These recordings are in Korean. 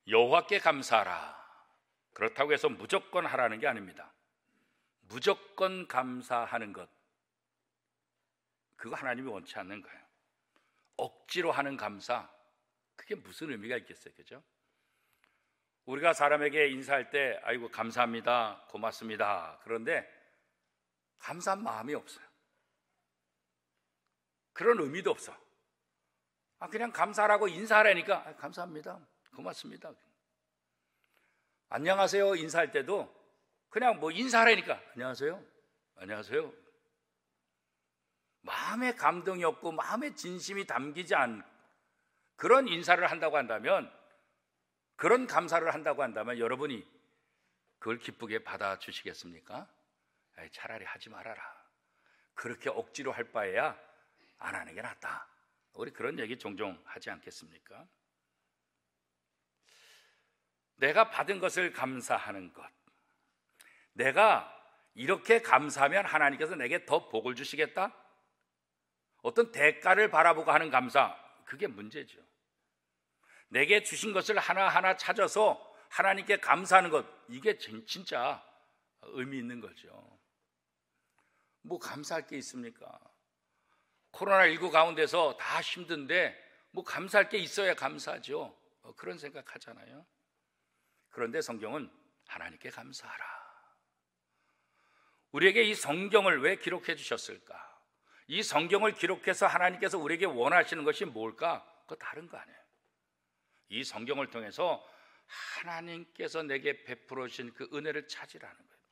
여호와께 감사하라. 그렇다고 해서 무조건 하라는 게 아닙니다. 무조건 감사하는 것, 그거 하나님이 원치 않는 거예요. 억지로 하는 감사, 그게 무슨 의미가 있겠어요, 그죠? 우리가 사람에게 인사할 때 아이고 감사합니다, 고맙습니다, 그런데 감사한 마음이 없어요. 그런 의미도 없어. 그냥 감사라고 인사하라니까 감사합니다, 고맙습니다. 안녕하세요 인사할 때도 그냥 뭐 인사하라니까 안녕하세요, 안녕하세요. 마음에 감동이 없고 마음에 진심이 담기지 않은 그런 인사를 한다고 한다면, 그런 감사를 한다고 한다면 여러분이 그걸 기쁘게 받아주시겠습니까? 차라리 하지 말아라. 그렇게 억지로 할 바에야 안 하는 게 낫다. 우리 그런 얘기 종종 하지 않겠습니까? 내가 받은 것을 감사하는 것, 내가 이렇게 감사하면 하나님께서 내게 더 복을 주시겠다? 어떤 대가를 바라보고 하는 감사, 그게 문제죠. 내게 주신 것을 하나하나 찾아서 하나님께 감사하는 것, 이게 진짜 의미 있는 거죠. 뭐 감사할 게 있습니까? 코로나19 가운데서 다 힘든데 뭐 감사할 게 있어야 감사하죠. 그런 생각하잖아요. 그런데 성경은 하나님께 감사하라. 우리에게 이 성경을 왜 기록해 주셨을까? 이 성경을 기록해서 하나님께서 우리에게 원하시는 것이 뭘까? 그거 다른 거 아니에요. 이 성경을 통해서 하나님께서 내게 베풀어 주신 그 은혜를 찾으라는 거예요.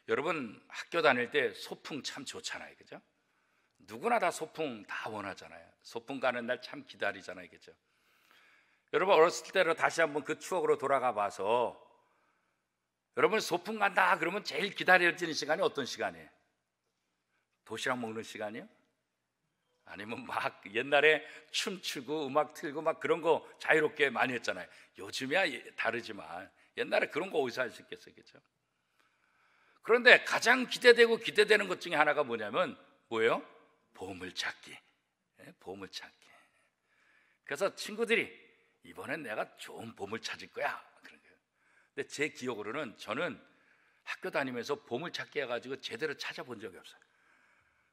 여러분 학교 다닐 때 소풍 참 좋잖아요, 그죠? 누구나 다 소풍 다 원하잖아요. 소풍 가는 날 참 기다리잖아요, 그죠? 여러분 어렸을 때로 다시 한번 그 추억으로 돌아가 봐서 여러분 소풍 간다 그러면 제일 기다려지는 시간이 어떤 시간이에요? 도시락 먹는 시간이요? 아니면 막 옛날에 춤추고 음악 틀고 막 그런 거 자유롭게 많이 했잖아요. 요즘이야 다르지만 옛날에 그런 거 어디서 할 수 있겠어요, 그렇죠? 그런데 가장 기대되는 것 중에 하나가 뭐예요? 보물찾기. 보물찾기. 그래서 친구들이 이번엔 내가 좋은 보물 찾을 거야, 그런 거예요. 근데 제 기억으로는 저는 학교 다니면서 보물찾기 해가지고 제대로 찾아본 적이 없어요.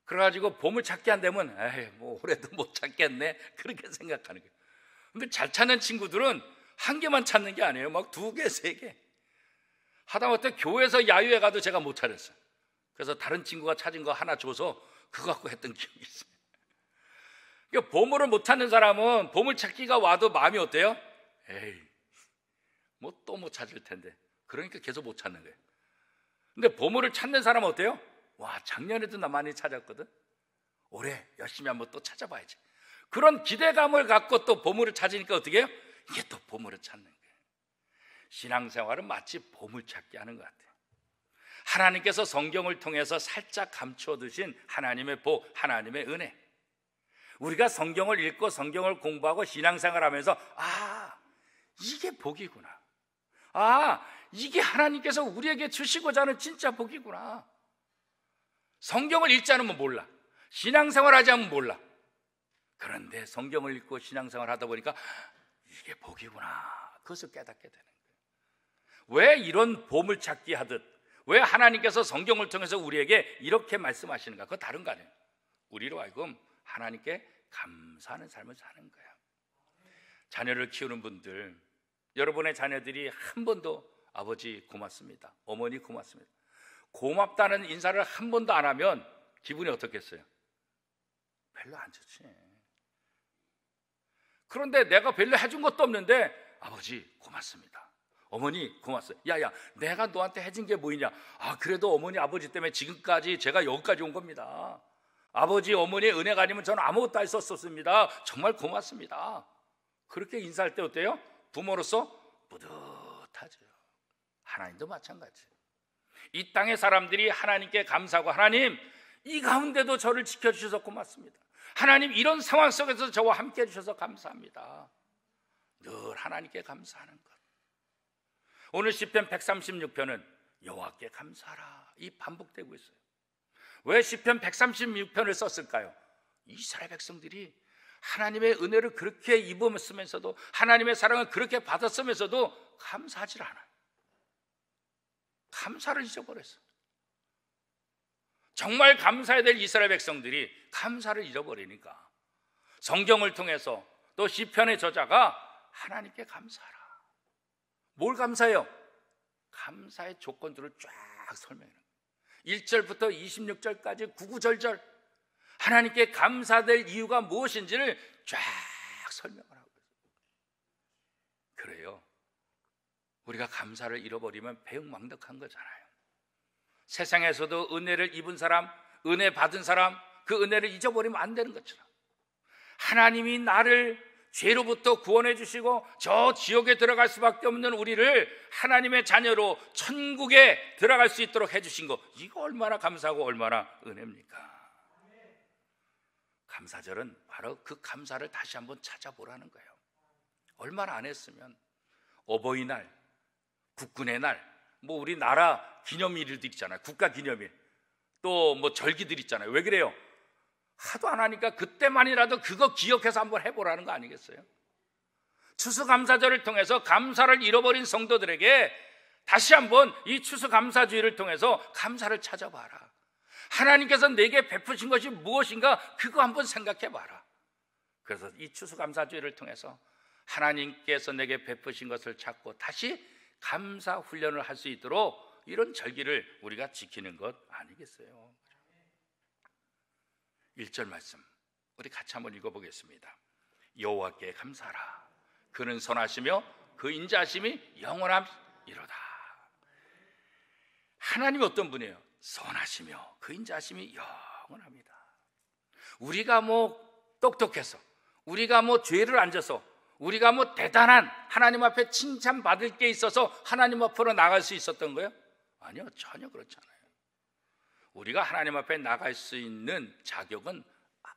그래가지고 보물찾기 안 되면 에이 뭐 올해도 못 찾겠네, 그렇게 생각하는 거예요. 근데 잘 찾는 친구들은 한 개만 찾는 게 아니에요. 막 2개, 3개 하다못해 교회에서 야유회 가도 제가 못 찾았어요. 그래서 다른 친구가 찾은 거 하나 줘서 그거 갖고 했던 기억이 있어요. 그러니까 보물을 못 찾는 사람은 보물찾기가 와도 마음이 어때요? 에이 뭐 또 못 찾을 텐데, 그러니까 계속 못 찾는 거예요. 근데 보물을 찾는 사람은 어때요? 와, 작년에도 나 많이 찾았거든, 올해 열심히 한번 또 찾아봐야지. 그런 기대감을 갖고 또 보물을 찾으니까 어떻게 해요? 이게 또 보물을 찾는 거예요. 신앙생활은 마치 보물찾기 하는 것 같아요. 하나님께서 성경을 통해서 살짝 감추어 두신 하나님의 복, 하나님의 은혜, 우리가 성경을 읽고 성경을 공부하고 신앙생활하면서 이게 복이구나, 이게 하나님께서 우리에게 주시고자 하는 진짜 복이구나. 성경을 읽지 않으면 몰라, 신앙생활하지 않으면 몰라. 그런데 성경을 읽고 신앙생활 하다 보니까 이게 복이구나, 그것을 깨닫게 되는 거예요. 왜 이런 보물찾기 하듯, 왜 하나님께서 성경을 통해서 우리에게 이렇게 말씀하시는가? 그거 다른 거 아니에요. 우리로 하여금 하나님께 감사하는 삶을 사는 거예요. 자녀를 키우는 분들, 여러분의 자녀들이 한 번도 아버지 고맙습니다, 어머니 고맙습니다, 고맙다는 인사를 한 번도 안 하면 기분이 어떻겠어요? 별로 안 좋지. 그런데 내가 별로 해준 것도 없는데 아버지 고맙습니다, 어머니 고맙어요. 야야, 내가 너한테 해준 게 뭐이냐? 그래도 어머니 아버지 때문에 지금까지 제가 여기까지 온 겁니다. 아버지 어머니의 은혜가 아니면 저는 아무것도 할 수 없었습니다. 정말 고맙습니다. 그렇게 인사할 때 어때요? 부모로서 뿌듯하죠. 하나님도 마찬가지. 이 땅의 사람들이 하나님께 감사하고, 하나님 이 가운데도 저를 지켜주셔서 고맙습니다, 하나님 이런 상황 속에서 저와 함께 해주셔서 감사합니다. 늘 하나님께 감사하는 것. 오늘 시편 136편은 여호와께 감사하라, 이 반복되고 있어요. 왜 시편 136편을 썼을까요? 이스라엘 백성들이 하나님의 은혜를 그렇게 입으면서도, 하나님의 사랑을 그렇게 받았으면서도 감사하지 않아요. 감사를 잊어버렸어요. 정말 감사해야 될 이스라엘 백성들이 감사를 잃어버리니까 성경을 통해서 또 시편의 저자가 하나님께 감사하라. 뭘 감사해요? 감사의 조건들을 쫙 설명해요. 1절부터 26절까지 구구절절 하나님께 감사될 이유가 무엇인지를 쫙 설명을 하고 있어요. 그래요. 우리가 감사를 잃어버리면 배은망덕한 거잖아요. 세상에서도 은혜를 입은 사람, 은혜 받은 사람, 그 은혜를 잊어버리면 안 되는 것처럼 하나님이 나를 죄로부터 구원해 주시고 저 지옥에 들어갈 수밖에 없는 우리를 하나님의 자녀로 천국에 들어갈 수 있도록 해주신 거, 이거 얼마나 감사하고 얼마나 은혜입니까? 감사절은 바로 그 감사를 다시 한번 찾아보라는 거예요. 얼마나 안 했으면 어버이날, 국군의 날, 뭐 우리나라 기념일들 있잖아요. 국가 기념일, 또 뭐 절기들 있잖아요. 왜 그래요? 하도 안 하니까 그때만이라도 그거 기억해서 한번 해보라는 거 아니겠어요? 추수감사절을 통해서 감사를 잃어버린 성도들에게 다시 한번 이 추수감사주의를 통해서 감사를 찾아봐라. 하나님께서 내게 베푸신 것이 무엇인가 그거 한번 생각해봐라. 그래서 이 추수감사주의를 통해서 하나님께서 내게 베푸신 것을 찾고 다시 감사 훈련을 할 수 있도록 이런 절기를 우리가 지키는 것 아니겠어요? 1절 말씀 우리 같이 한번 읽어보겠습니다. 여호와께 감사하라. 그는 선하시며 그 인자하심이 영원함이로다. 하나님이 어떤 분이에요? 선하시며 그 인자하심이 영원합니다. 우리가 뭐 똑똑해서, 우리가 뭐 죄를 안 져서, 우리가 뭐 대단한 하나님 앞에 칭찬받을 게 있어서 하나님 앞으로 나갈 수 있었던 거예요? 아니요, 전혀 그렇지 않아요. 우리가 하나님 앞에 나갈 수 있는 자격은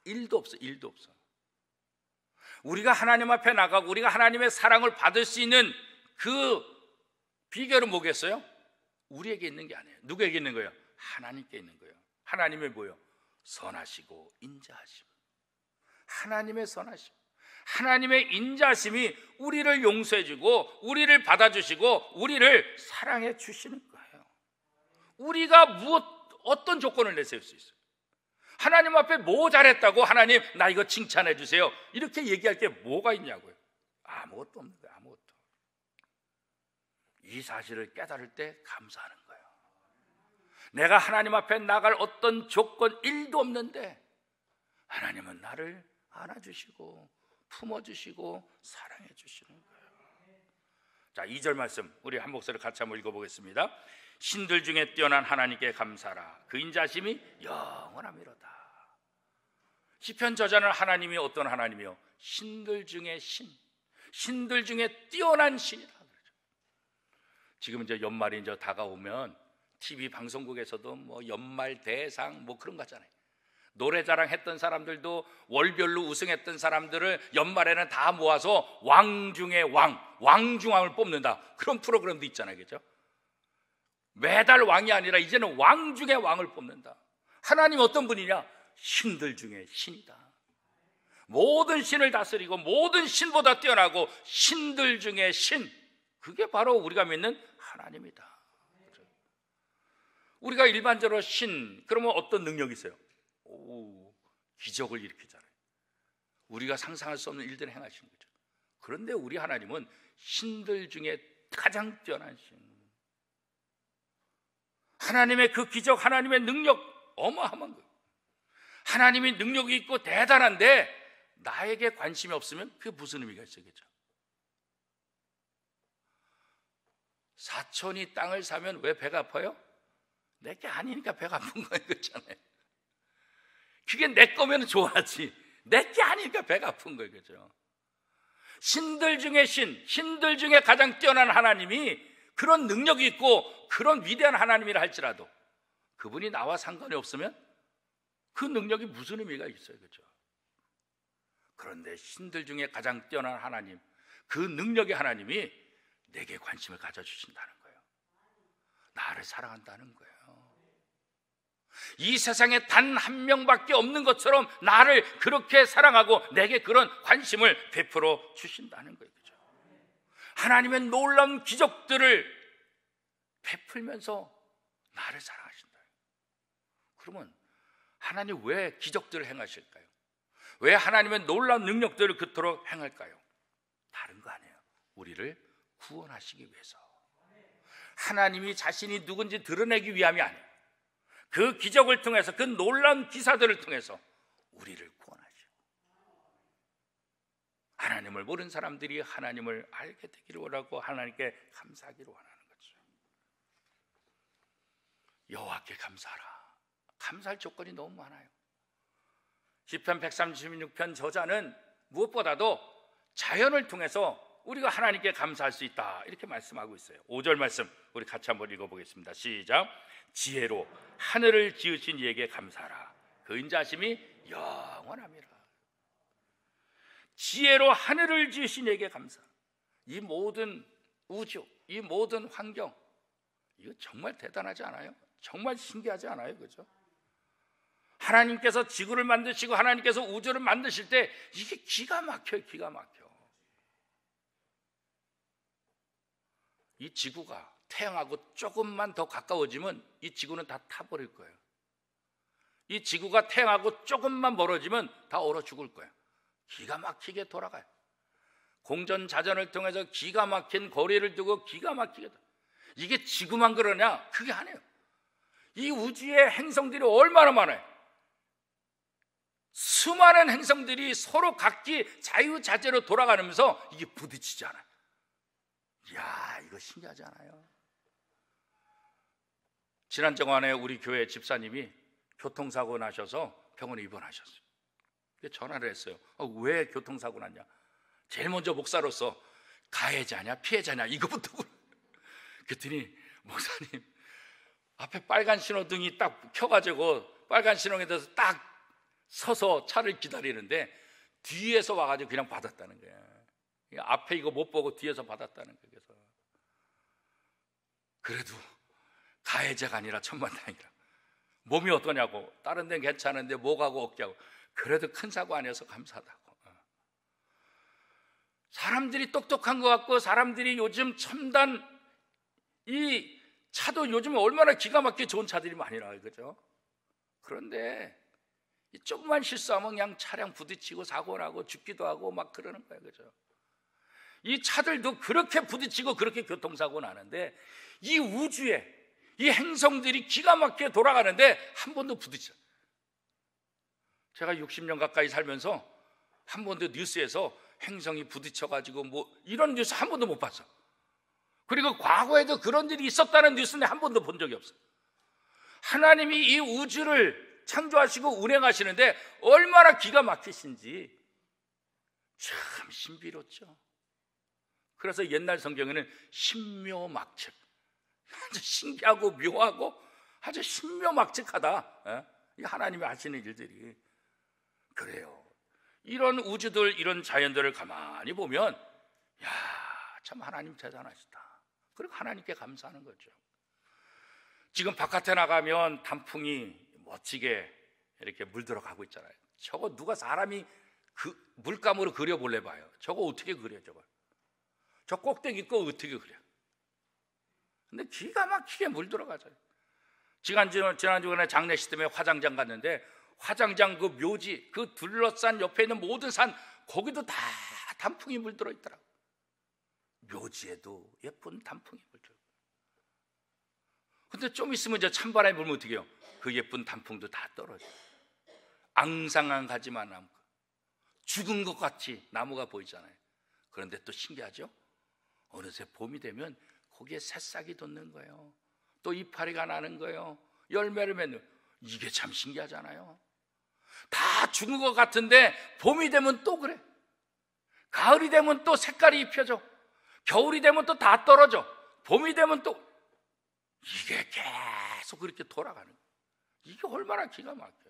1도 없어, 1도 없어. 우리가 하나님 앞에 나가고 우리가 하나님의 사랑을 받을 수 있는 그 비결은 뭐겠어요? 우리에게 있는 게 아니에요. 누구에게 있는 거예요? 하나님께 있는 거예요. 하나님의 뭐예요? 선하시고 인자하심. 하나님의 선하심, 하나님의 인자심이 우리를 용서해주고 우리를 받아주시고 우리를 사랑해 주시는 거예요. 우리가 어떤 조건을 내세울 수 있어요? 하나님 앞에 뭐 잘했다고 하나님 나 이거 칭찬해 주세요 이렇게 얘기할 게 뭐가 있냐고요. 아무것도 없는 거예요. 아무것도. 이 사실을 깨달을 때 감사하는 거예요. 내가 하나님 앞에 나갈 어떤 조건 1도 없는데 하나님은 나를 안아주시고 품어주시고 사랑해 주시는 거예요. 자, 2절 말씀 우리 한 목소리 같이 한번 읽어보겠습니다. 신들 중에 뛰어난 하나님께 감사하라. 그 인자심이 영원함이로다. 시편 저자는 하나님이 어떤 하나님이요? 신들 중에 신, 신들 중에 뛰어난 신이다. 지금 이제 연말이 이제 다가오면 TV 방송국에서도 뭐 연말 대상 뭐 그런 거 하잖아요. 노래자랑 했던 사람들도 월별로 우승했던 사람들을 연말에는 다 모아서 왕 중에 왕중왕을 뽑는다. 그런 프로그램도 있잖아요. 그죠? 매달 왕이 아니라 이제는 왕 중에 왕을 뽑는다. 하나님 어떤 분이냐? 신들 중에 신이다. 모든 신을 다스리고 모든 신보다 뛰어나고 신들 중에 신. 그게 바로 우리가 믿는 하나님이다. 우리가 일반적으로 신, 그러면 어떤 능력이 있어요? 기적을 일으키잖아요. 우리가 상상할 수 없는 일들을 행하시는 거죠. 그런데 우리 하나님은 신들 중에 가장 뛰어난 신. 하나님의 그 기적, 하나님의 능력 어마어마한 거예요. 하나님이 능력이 있고 대단한데 나에게 관심이 없으면 그게 무슨 의미가 있겠죠? 사촌이 땅을 사면 왜 배가 아파요? 내게 아니니까 배가 아픈 거예요. 그렇잖아요. 그게 내 거면 좋아하지. 내게 아니니까 배가 아픈 거예요. 그죠? 신들 중에 신들 중에 가장 뛰어난 하나님이 그런 능력이 있고 그런 위대한 하나님이라 할지라도 그분이 나와 상관이 없으면 그 능력이 무슨 의미가 있어요. 그죠? 그런데 신들 중에 가장 뛰어난 하나님, 그 능력의 하나님이 내게 관심을 가져주신다는 거예요. 나를 사랑한다는 거예요. 이 세상에 단 한 명밖에 없는 것처럼 나를 그렇게 사랑하고 내게 그런 관심을 베풀어 주신다는 거예요. 그죠? 하나님의 놀라운 기적들을 베풀면서 나를 사랑하신다. 그러면 하나님 왜 기적들을 행하실까요? 왜 하나님의 놀라운 능력들을 그토록 행할까요? 다른 거 아니에요. 우리를 구원하시기 위해서. 하나님이 자신이 누군지 드러내기 위함이 아니에요. 그 기적을 통해서, 그 놀라운 기사들을 통해서 우리를 구원하시고, 하나님을 모르는 사람들이 하나님을 알게 되기를 원하고 하나님께 감사하기를 원하는 거죠. 여호와께 감사하라. 감사할 조건이 너무 많아요. 시편 136편 저자는 무엇보다도 자연을 통해서 우리가 하나님께 감사할 수 있다, 이렇게 말씀하고 있어요. 5절 말씀 우리 같이 한번 읽어보겠습니다. 시작. 지혜로 하늘을 지으신 이에게 감사하라. 그 인자하심이 영원함이라. 지혜로 하늘을 지으신 이에게 감사. 이 모든 우주, 이 모든 환경, 이거 정말 대단하지 않아요? 정말 신기하지 않아요? 그죠? 하나님께서 지구를 만드시고 하나님께서 우주를 만드실 때 이게 기가 막혀요. 기가 막혀. 이 지구가 태양하고 조금만 더 가까워지면 이 지구는 다 타버릴 거예요. 이 지구가 태양하고 조금만 멀어지면 다 얼어 죽을 거예요. 기가 막히게 돌아가요. 공전자전을 통해서 기가 막힌 거리를 두고 기가 막히게. 이게 지구만 그러냐? 그게 아니에요. 이 우주의 행성들이 얼마나 많아요. 수많은 행성들이 서로 각기 자유자재로 돌아가면서 이게 부딪히지 않아요. 이야, 이거 신기하지 않아요? 지난 정안에 우리 교회 집사님이 교통사고 나셔서 병원에 입원하셨어요. 전화를 했어요. 왜 교통사고 났냐? 제일 먼저 목사로서 가해자냐 피해자냐 이거부터 그랬더니 목사님, 앞에 빨간 신호등이 딱 켜가지고 빨간 신호에 대해서 딱 서서 차를 기다리는데 뒤에서 와가지고 그냥 받았다는 거예요. 앞에 이거 못 보고 뒤에서 받았다는 거예요. 그래도 가해자가 아니라 천만다행이라. 몸이 어떠냐고, 다른 데는 괜찮은데 목하고 어깨하고, 그래도 큰 사고 아니어서 감사하다고. 사람들이 똑똑한 것 같고, 사람들이 요즘 첨단 이 차도 요즘 얼마나 기가 막히게 좋은 차들이 많이 나와요. 그죠? 그런데 조금만 실수하면 그냥 차량 부딪히고 사고 나고 죽기도 하고 막 그러는 거예요. 그죠? 이 차들도 그렇게 부딪히고 그렇게 교통사고 나는데 이 우주에 이 행성들이 기가 막히게 돌아가는데 한 번도 부딪혀. 제가 60년 가까이 살면서 한 번도 뉴스에서 행성이 부딪혀가지고 뭐 이런 뉴스 한 번도 못 봤어. 그리고 과거에도 그런 일이 있었다는 뉴스는 한 번도 본 적이 없어. 하나님이 이 우주를 창조하시고 운행하시는데 얼마나 기가 막히신지 참 신비롭죠. 그래서 옛날 성경에는 신묘막측, 아주 신기하고 묘하고 아주 신묘막측하다. 이 하나님이 하시는 일들이 그래요. 이런 우주들, 이런 자연들을 가만히 보면 야, 참 하나님 대단하시다. 그리고 하나님께 감사하는 거죠. 지금 바깥에 나가면 단풍이 멋지게 이렇게 물들어 가고 있잖아요. 저거 누가 사람이 그 물감으로 그려볼래 봐요. 저거 어떻게 그려? 저 꼭대기 거 어떻게 그려? 근데 기가 막히게 물들어 가잖아요. 지난주에 장례식 때문에 화장장 갔는데 화장장 그 묘지, 그 둘러싼 옆에 있는 모든 산, 거기도 다 단풍이 물들어 있더라고요. 묘지에도 예쁜 단풍이 물들어. 근데 좀 있으면 이제 찬바람이 불면 어떻게 해요? 그 예쁜 단풍도 다 떨어져요. 앙상한 가지만 남고 죽은 것 같이 나무가 보이잖아요. 그런데 또 신기하죠? 어느새 봄이 되면 거기에 새싹이 돋는 거예요. 또 이파리가 나는 거예요. 열매를 맺는. 이게 참 신기하잖아요. 다 죽은 것 같은데 봄이 되면 또 그래. 가을이 되면 또 색깔이 입혀져. 겨울이 되면 또 다 떨어져. 봄이 되면 또 이게 계속 그렇게 돌아가는 거예요. 이게 얼마나 기가 막혀요.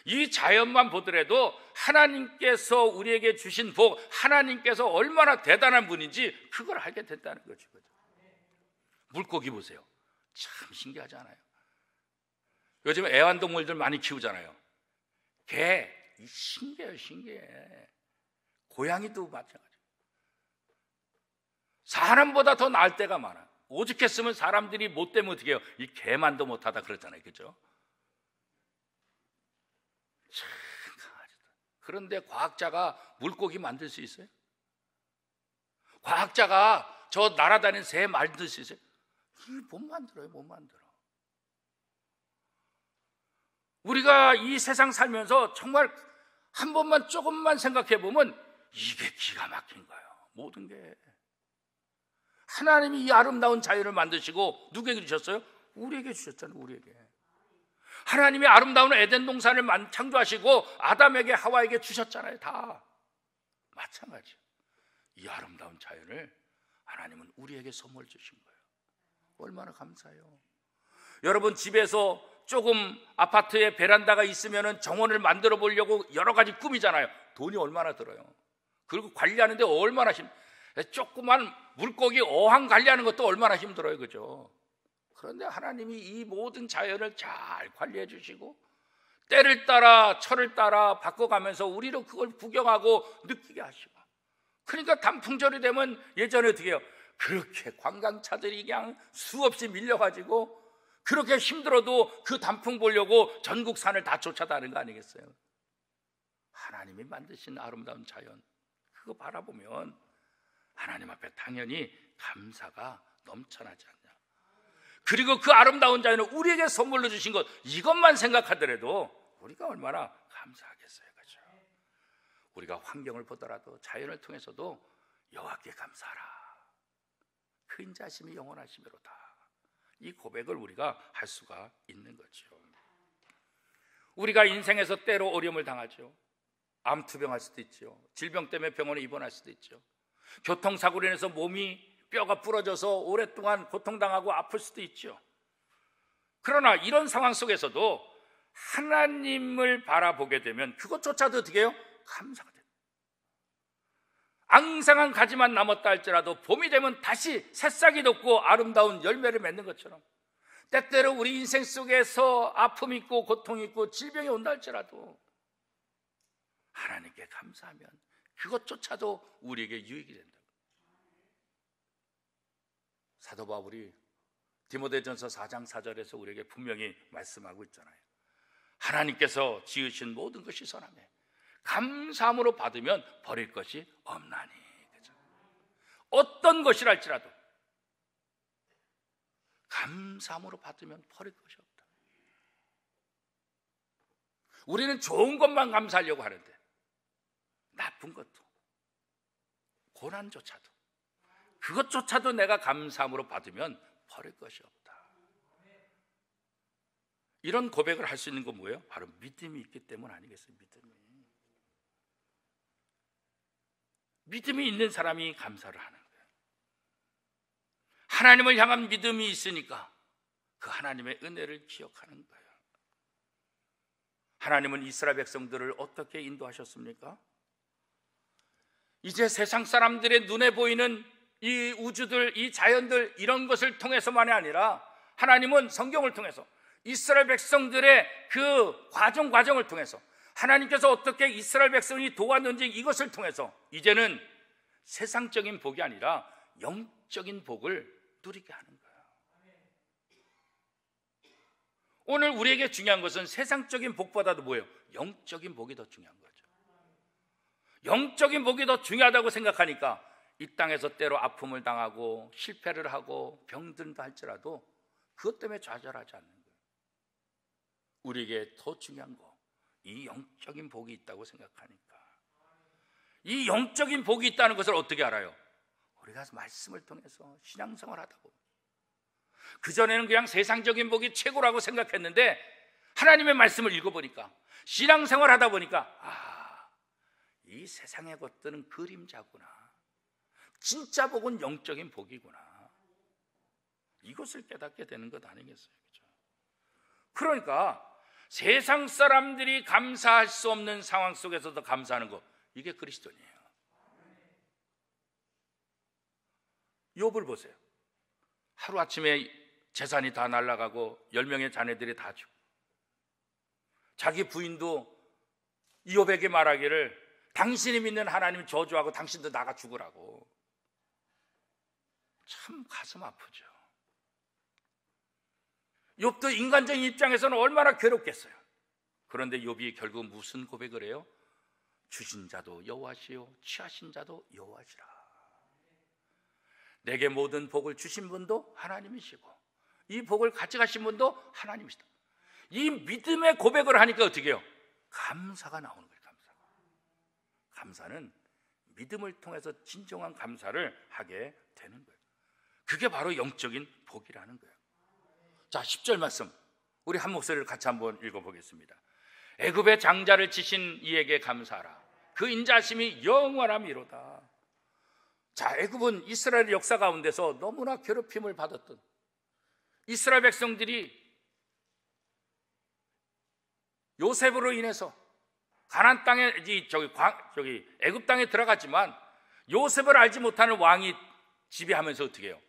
이 자연만 보더라도 하나님께서 우리에게 주신 복, 하나님께서 얼마나 대단한 분인지 그걸 알게 됐다는 거죠. 물고기 보세요. 참 신기하지 않아요? 요즘 애완동물들 많이 키우잖아요. 개, 신기해요, 신기해. 고양이도 마찬가지. 사람보다 더 나을 때가 많아. 오죽했으면 사람들이 못 되면 어떻게 해요? 이 개만도 못하다 그러잖아요, 그죠? 참 강하다. 그런데 과학자가 물고기 만들 수 있어요? 과학자가 저 날아다니는 새 만들 수 있어요? 못 만들어요, 못 만들어. 우리가 이 세상 살면서 정말 한 번만 조금만 생각해 보면 이게 기가 막힌 거예요. 모든 게. 하나님이 이 아름다운 자연을 만드시고 누구에게 주셨어요? 우리에게 주셨잖아요, 우리에게. 하나님이 아름다운 에덴 동산을 창조하시고 아담에게 하와에게 주셨잖아요, 다. 마찬가지예요. 이 아름다운 자연을 하나님은 우리에게 선물 주신 거예요. 얼마나 감사해요. 여러분 집에서 조금 아파트에 베란다가 있으면 정원을 만들어 보려고 여러 가지 꾸미잖아요. 돈이 얼마나 들어요. 그리고 관리하는데 얼마나 조그만 물고기 어항 관리하는 것도 얼마나 힘들어요, 그죠? 그런데 하나님이 이 모든 자연을 잘 관리해 주시고 때를 따라 철을 따라 바꿔가면서 우리로 그걸 구경하고 느끼게 하시고, 그러니까 단풍절이 되면 예전에 어떻게 해요? 그렇게 관광차들이 그냥 수없이 밀려가지고 그렇게 힘들어도 그 단풍 보려고 전국 산을 다 쫓아다니는 거 아니겠어요? 하나님이 만드신 아름다운 자연, 그거 바라보면 하나님 앞에 당연히 감사가 넘쳐나지 않냐. 그리고 그 아름다운 자연을 우리에게 선물로 주신 것, 이것만 생각하더라도 우리가 얼마나 감사하겠어요, 그렇죠? 우리가 환경을 보더라도 자연을 통해서도 여호와께 감사하라. 그 인자심이 영원하심이로다. 이 고백을 우리가 할 수가 있는 거죠. 우리가 인생에서 때로 어려움을 당하죠. 암투병할 수도 있죠. 질병 때문에 병원에 입원할 수도 있죠. 교통사고로 인해서 몸이 뼈가 부러져서 오랫동안 고통당하고 아플 수도 있죠. 그러나 이런 상황 속에서도 하나님을 바라보게 되면 그것조차도 어떻게 해요? 감사가 돼요. 앙상한 가지만 남았다 할지라도 봄이 되면 다시 새싹이 돋고 아름다운 열매를 맺는 것처럼, 때때로 우리 인생 속에서 아픔이 있고 고통이 있고 질병이 온다 할지라도 하나님께 감사하면 그것조차도 우리에게 유익이 된다. 사도 바울이 디모데전서 4장 4절에서 우리에게 분명히 말씀하고 있잖아요. 하나님께서 지으신 모든 것이 선하며 감사함으로 받으면 버릴 것이 없나니. 그렇죠? 어떤 것이랄지라도 감사함으로 받으면 버릴 것이 없다. 우리는 좋은 것만 감사하려고 하는데 나쁜 것도, 고난조차도, 그것조차도 내가 감사함으로 받으면 버릴 것이 없다. 이런 고백을 할 수 있는 건 뭐예요? 바로 믿음이 있기 때문 아니겠어요? 믿음이 있는 사람이 감사를 하는 거예요. 하나님을 향한 믿음이 있으니까 그 하나님의 은혜를 기억하는 거예요. 하나님은 이스라엘 백성들을 어떻게 인도하셨습니까? 이제 세상 사람들의 눈에 보이는 이 우주들, 이 자연들, 이런 것을 통해서만이 아니라 하나님은 성경을 통해서 이스라엘 백성들의 그 과정을 통해서, 하나님께서 어떻게 이스라엘 백성이 도왔는지 이것을 통해서 이제는 세상적인 복이 아니라 영적인 복을 누리게 하는 거예요. 오늘 우리에게 중요한 것은 세상적인 복보다도 뭐예요? 영적인 복이 더 중요한 거죠. 영적인 복이 더 중요하다고 생각하니까 이 땅에서 때로 아픔을 당하고 실패를 하고 병든다 할지라도 그것 때문에 좌절하지 않는 거예요. 우리에게 더 중요한 거, 이 영적인 복이 있다고 생각하니까. 이 영적인 복이 있다는 것을 어떻게 알아요? 우리가 말씀을 통해서 신앙생활 하다 보면, 그전에는 그냥 세상적인 복이 최고라고 생각했는데 하나님의 말씀을 읽어보니까, 신앙생활 하다 보니까 이 세상의 것들은 그림자구나, 진짜 복은 영적인 복이구나, 이것을 깨닫게 되는 것 아니겠어요? 그렇죠? 그러니까 세상 사람들이 감사할 수 없는 상황 속에서도 감사하는 것, 이게 그리스도인이에요. 욥을 보세요. 하루아침에 재산이 다 날아가고 10명의 자녀들이 다 죽고 자기 부인도 이ով에게 말하기를 당신이 믿는 하나님 저주하고 당신도 나가 죽으라고. 참 가슴 아프죠. 욥도 인간적인 입장에서는 얼마나 괴롭겠어요. 그런데 욥이 결국 무슨 고백을 해요? 주신 자도 여호와시요 취하신 자도 여호와시라. 내게 모든 복을 주신 분도 하나님이시고 이 복을 가져가신 분도 하나님이시다. 이 믿음의 고백을 하니까 어떻게 해요? 감사가 나오는 거예요. 감사는 믿음을 통해서 진정한 감사를 하게 되는 거예요. 그게 바로 영적인 복이라는 거예요. 자, 10절 말씀 우리 한 목소리를 같이 한번 읽어보겠습니다. 애굽의 장자를 치신 이에게 감사하라. 그 인자심이 영원함이로다. 자, 애굽은 이스라엘 역사 가운데서 너무나 괴롭힘을 받았던 이스라엘 백성들이 요셉으로 인해서 가나안 땅에 애굽 땅에 들어갔지만 요셉을 알지 못하는 왕이 지배하면서 어떻게 해요?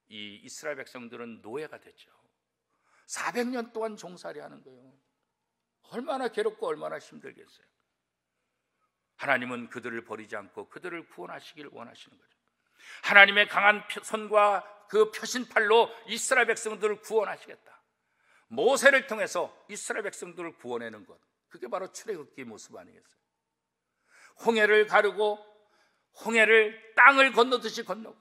이 이스라엘 백성들은 노예가 됐죠. 400년 동안 종살이 하는 거예요. 얼마나 괴롭고 얼마나 힘들겠어요. 하나님은 그들을 버리지 않고 그들을 구원하시길 원하시는 거죠. 하나님의 강한 손과 그 표신팔로 이스라엘 백성들을 구원하시겠다. 모세를 통해서 이스라엘 백성들을 구원하는 것, 그게 바로 출애굽기의 모습 아니겠어요? 홍해를 가르고 홍해를 땅을 건너듯이 건너고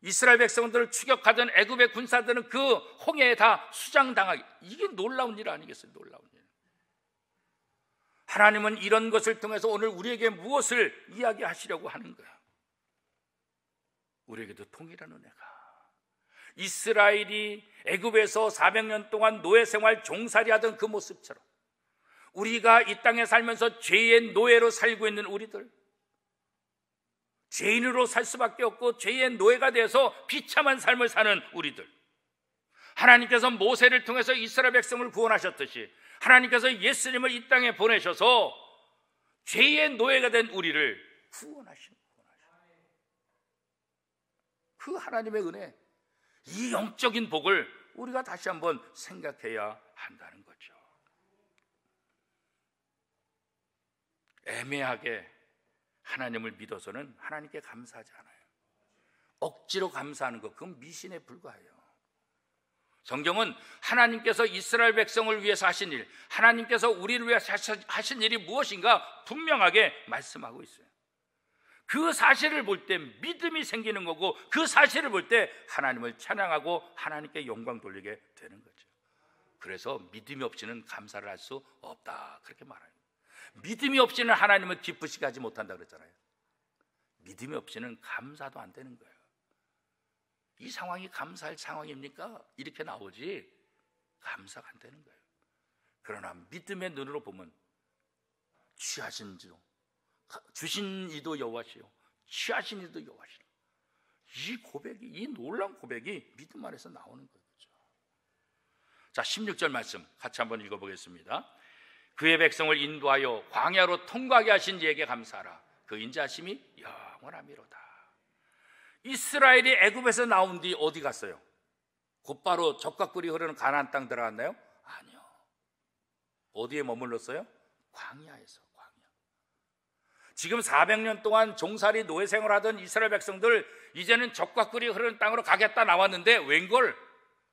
이스라엘 백성들을 추격하던 애굽의 군사들은 그 홍해에 다 수장당하기, 이게 놀라운 일 아니겠어요? 놀라운 일. 하나님은 이런 것을 통해서 오늘 우리에게 무엇을 이야기하시려고 하는 거야? 우리에게도 통일한 은혜가, 이스라엘이 애굽에서 400년 동안 노예 생활 종살이하던 그 모습처럼 우리가 이 땅에 살면서 죄의 노예로 살고 있는 우리들, 죄인으로 살 수밖에 없고 죄의 노예가 돼서 비참한 삶을 사는 우리들, 하나님께서 모세를 통해서 이스라엘 백성을 구원하셨듯이 하나님께서 예수님을 이 땅에 보내셔서 죄의 노예가 된 우리를 구원하시는 그 하나님의 은혜, 이 영적인 복을 우리가 다시 한번 생각해야 한다는 거죠. 애매하게 하나님을 믿어서는 하나님께 감사하지 않아요. 억지로 감사하는 것, 그건 미신에 불과해요. 성경은 하나님께서 이스라엘 백성을 위해서 하신 일, 하나님께서 우리를 위해서 하신 일이 무엇인가 분명하게 말씀하고 있어요. 그 사실을 볼 때 믿음이 생기는 거고, 그 사실을 볼 때 하나님을 찬양하고 하나님께 영광 돌리게 되는 거죠. 그래서 믿음이 없이는 감사를 할 수 없다, 그렇게 말해요. 믿음이 없이는 하나님을 기쁘시게 하지 못한다 그랬잖아요. 믿음이 없이는 감사도 안 되는 거예요. 이 상황이 감사할 상황입니까? 이렇게 나오지 감사가 안 되는 거예요. 그러나 믿음의 눈으로 보면 취하신 지도, 주신 이도 여호와시요 취하신 이도 여호와시라. 이 고백이, 이 놀라운 고백이 믿음 안에서 나오는 거죠. 자, 16절 말씀 같이 한번 읽어보겠습니다. 그의 백성을 인도하여 광야로 통과하게 하신 이에게 감사하라. 그 인자하심이 영원하미로다. 이스라엘이 애굽에서 나온 뒤 어디 갔어요? 곧바로 젖과 꿀이 흐르는 가나안 땅 들어갔나요? 아니요. 어디에 머물렀어요? 광야에서. 지금 400년 동안 종살이 노예 생활하던 이스라엘 백성들, 이제는 젖과 꿀이 흐르는 땅으로 가겠다 나왔는데 웬걸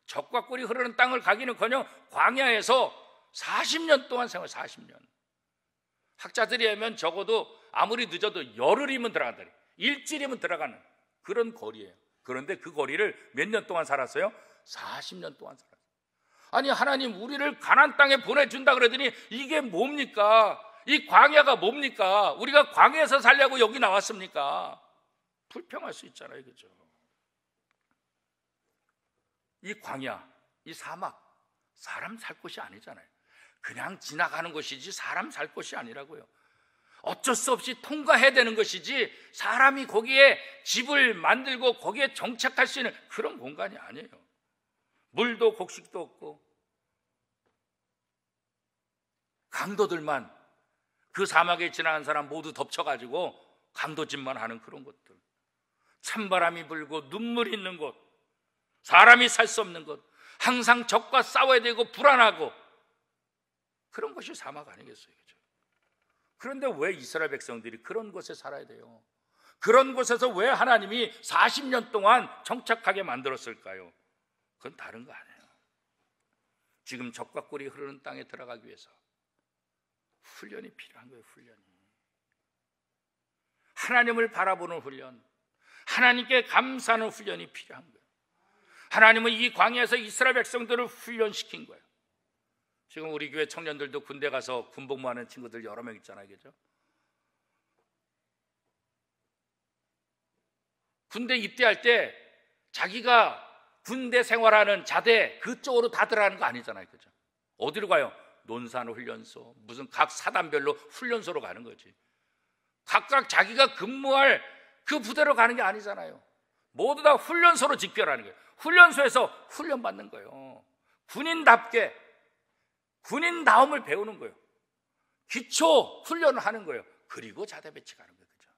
젖과 꿀이 흐르는 땅을 가기는커녕 광야에서 40년 동안 생활, 40년. 학자들이 하면 적어도 아무리 늦어도 열흘이면 들어간다, 일주일이면 들어가는 그런 거리예요. 그런데 그 거리를 몇 년 동안 살았어요? 40년 동안 살았어요. 아니, 하나님 우리를 가나안 땅에 보내준다 그러더니 이게 뭡니까? 이 광야가 뭡니까? 우리가 광야에서 살려고 여기 나왔습니까? 불평할 수 있잖아요, 그죠? 이 광야, 이 사막, 사람 살 곳이 아니잖아요. 그냥 지나가는 것이지 사람 살 곳이 아니라고요. 어쩔 수 없이 통과해야 되는 것이지 사람이 거기에 집을 만들고 거기에 정착할 수 있는 그런 공간이 아니에요. 물도 곡식도 없고 강도들만, 그 사막에 지나간 사람 모두 덮쳐가지고 강도짓만 하는 그런 곳들, 찬바람이 불고 눈물이 있는 곳, 사람이 살 수 없는 곳, 항상 적과 싸워야 되고 불안하고 그런 것이 사막 아니겠어요? 그죠? 그런데 왜 이스라엘 백성들이 그런 곳에 살아야 돼요? 그런 곳에서 왜 하나님이 40년 동안 정착하게 만들었을까요? 그건 다른 거 아니에요. 지금 젖과 꿀이 흐르는 땅에 들어가기 위해서 훈련이 필요한 거예요. 훈련이. 하나님을 바라보는 훈련, 하나님께 감사하는 훈련이 필요한 거예요. 하나님은 이 광야에서 이스라엘 백성들을 훈련시킨 거예요. 지금 우리 교회 청년들도 군대 가서 군복무하는 친구들 여러 명 있잖아요. 그죠? 군대 입대할 때 자기가 군대 생활하는 자대 그쪽으로 다 들어가는 거 아니잖아요. 그죠? 어디로 가요? 논산훈련소, 무슨 각 사단별로 훈련소로 가는 거지. 각각 자기가 근무할 그 부대로 가는 게 아니잖아요. 모두 다 훈련소로 직결하는 거예요. 훈련소에서 훈련받는 거예요. 군인답게 군인다움을 배우는 거예요. 기초 훈련을 하는 거예요. 그리고 자대 배치 가는 거예요. 그죠?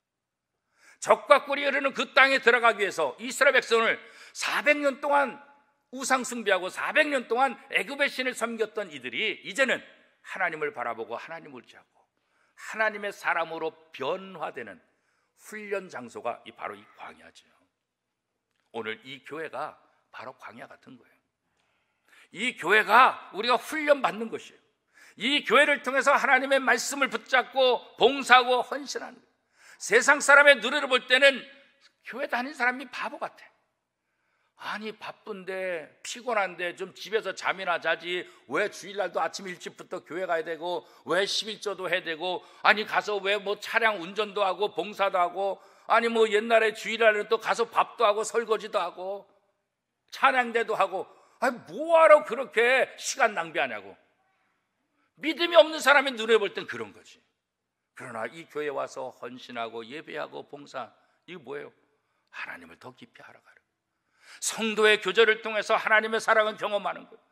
적과 꿀이 흐르는 그 땅에 들어가기 위해서 이스라엘 백성을 400년 동안 우상 숭배하고 400년 동안 애굽의 신을 섬겼던 이들이 이제는 하나님을 바라보고 하나님을 의지하고 하나님의 사람으로 변화되는 훈련 장소가 바로 이 광야죠. 오늘 이 교회가 바로 광야 같은 거예요. 이 교회가 우리가 훈련받는 것이에요. 이 교회를 통해서 하나님의 말씀을 붙잡고 봉사하고 헌신하는 거예요. 세상 사람의 눈으로 볼 때는 교회 다니는 사람이 바보 같아. 아니 바쁜데 피곤한데 좀 집에서 잠이나 자지 왜 주일날도 아침 일찍부터 교회 가야 되고 왜 11조도 해야 되고 아니 가서 왜 뭐 차량 운전도 하고 봉사도 하고 아니 뭐 옛날에 주일날에는 또 가서 밥도 하고 설거지도 하고 찬양대도 하고 아니 뭐하러 그렇게 시간 낭비하냐고. 믿음이 없는 사람의 눈에 볼 땐 그런 거지. 그러나 이 교회에 와서 헌신하고 예배하고 봉사 이게 뭐예요? 하나님을 더 깊이 알아가는 성도의 교제를 통해서 하나님의 사랑을 경험하는 거예요.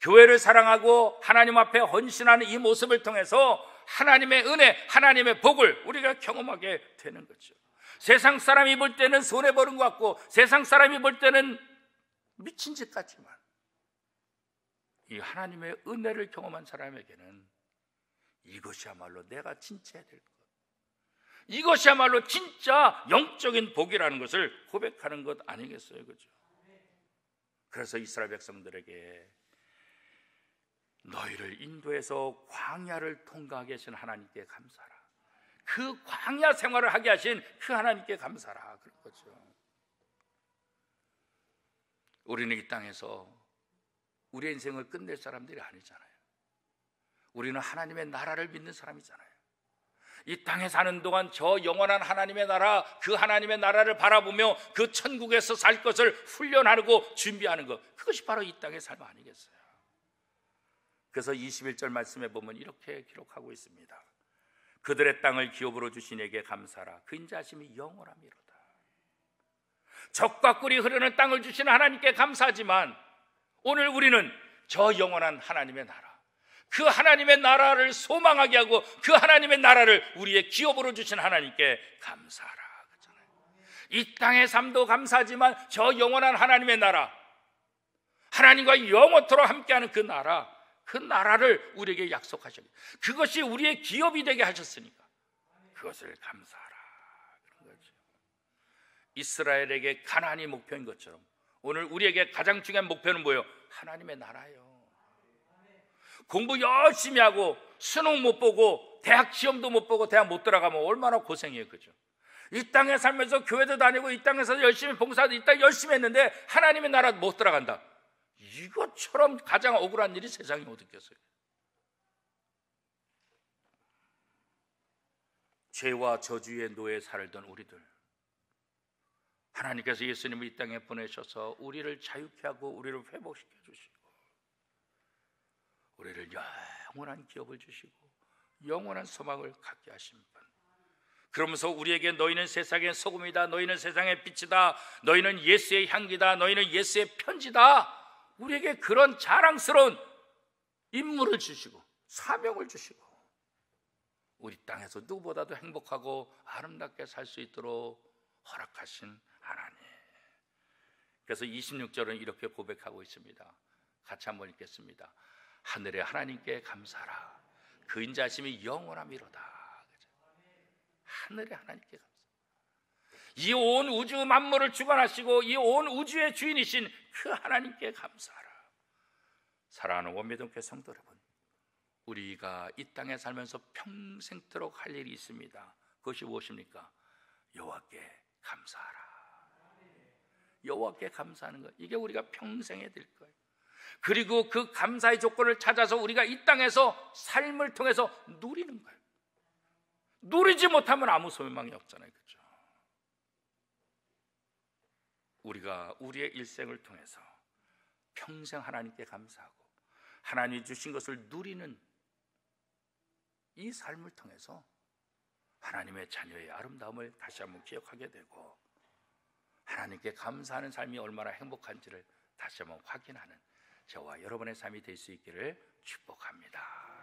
교회를 사랑하고 하나님 앞에 헌신하는 이 모습을 통해서 하나님의 은혜, 하나님의 복을 우리가 경험하게 되는 거죠. 세상 사람이 볼 때는 손해보는 것 같고 세상 사람이 볼 때는 미친 짓 같지만 이 하나님의 은혜를 경험한 사람에게는 이것이야말로 내가 진짜 해야 될 것, 이것이야말로 진짜 영적인 복이라는 것을 고백하는 것 아니겠어요? 그죠? 그래서 이스라엘 백성들에게 너희를 인도해서 광야를 통과하게 하신 하나님께 감사하라. 그 광야 생활을 하게 하신 그 하나님께 감사하라. 그런 거죠. 우리는 이 땅에서 우리의 인생을 끝낼 사람들이 아니잖아요. 우리는 하나님의 나라를 믿는 사람이잖아요. 이 땅에 사는 동안 저 영원한 하나님의 나라, 그 하나님의 나라를 바라보며 그 천국에서 살 것을 훈련하고 준비하는 것, 그것이 바로 이 땅의 삶 아니겠어요? 그래서 21절 말씀에 보면 이렇게 기록하고 있습니다. 그들의 땅을 기업으로 주신 이에게 감사하라. 그 인자하심이 영원함이로다. 적과 꿀이 흐르는 땅을 주시는 하나님께 감사하지만 오늘 우리는 저 영원한 하나님의 나라, 그 하나님의 나라를 소망하게 하고 그 하나님의 나라를 우리의 기업으로 주신 하나님께 감사하라 그러잖아요. 이 땅의 삶도 감사하지만 저 영원한 하나님의 나라, 하나님과 영원토록 함께하는 그 나라, 그 나라를 우리에게 약속하셨고 그것이 우리의 기업이 되게 하셨으니까 그것을 감사하라 그런 거죠. 이스라엘에게 가나안이 목표인 것처럼 오늘 우리에게 가장 중요한 목표는 뭐예요? 하나님의 나라예요. 공부 열심히 하고 수능 못 보고 대학 시험도 못 보고 대학 못 들어가면 얼마나 고생이에요. 그죠? 이 땅에 살면서 교회도 다니고 이 땅에서 열심히 봉사도 이 땅 열심히 했는데 하나님의 나라 못 들어간다. 이것처럼 가장 억울한 일이 세상에 어디 있겠어요? 죄와 저주의 노예에 살던 우리들, 하나님께서 예수님을 이 땅에 보내셔서 우리를 자유케 하고 우리를 회복시켜 주시고 우리를 영원한 기업을 주시고 영원한 소망을 갖게 하신 분, 그러면서 우리에게 너희는 세상의 소금이다, 너희는 세상의 빛이다, 너희는 예수의 향기다, 너희는 예수의 편지다, 우리에게 그런 자랑스러운 임무를 주시고 사명을 주시고 우리 땅에서 누구보다도 행복하고 아름답게 살 수 있도록 허락하신 하나님. 그래서 26절은 이렇게 고백하고 있습니다. 같이 한번 읽겠습니다. 하늘의 하나님께 감사하라. 그 인자심이 영원함이로다. 하늘의 하나님께 감사. 이 온 우주 만물을 주관하시고 이 온 우주의 주인이신 그 하나님께 감사하라. 사랑하는 원미동교회 성도 여러분, 우리가 이 땅에 살면서 평생토록 할 일이 있습니다. 그것이 무엇입니까? 여호와께 감사하라. 여호와께 감사하는 것, 이게 우리가 평생에 될 거예요. 그리고 그 감사의 조건을 찾아서 우리가 이 땅에서 삶을 통해서 누리는 거예요. 누리지 못하면 아무 소망이 없잖아요. 그렇죠? 우리가 우리의 일생을 통해서 평생 하나님께 감사하고 하나님이 주신 것을 누리는 이 삶을 통해서 하나님의 자녀의 아름다움을 다시 한번 기억하게 되고 하나님께 감사하는 삶이 얼마나 행복한지를 다시 한번 확인하는 저와 여러분의 삶이 될 수 있기를 축복합니다.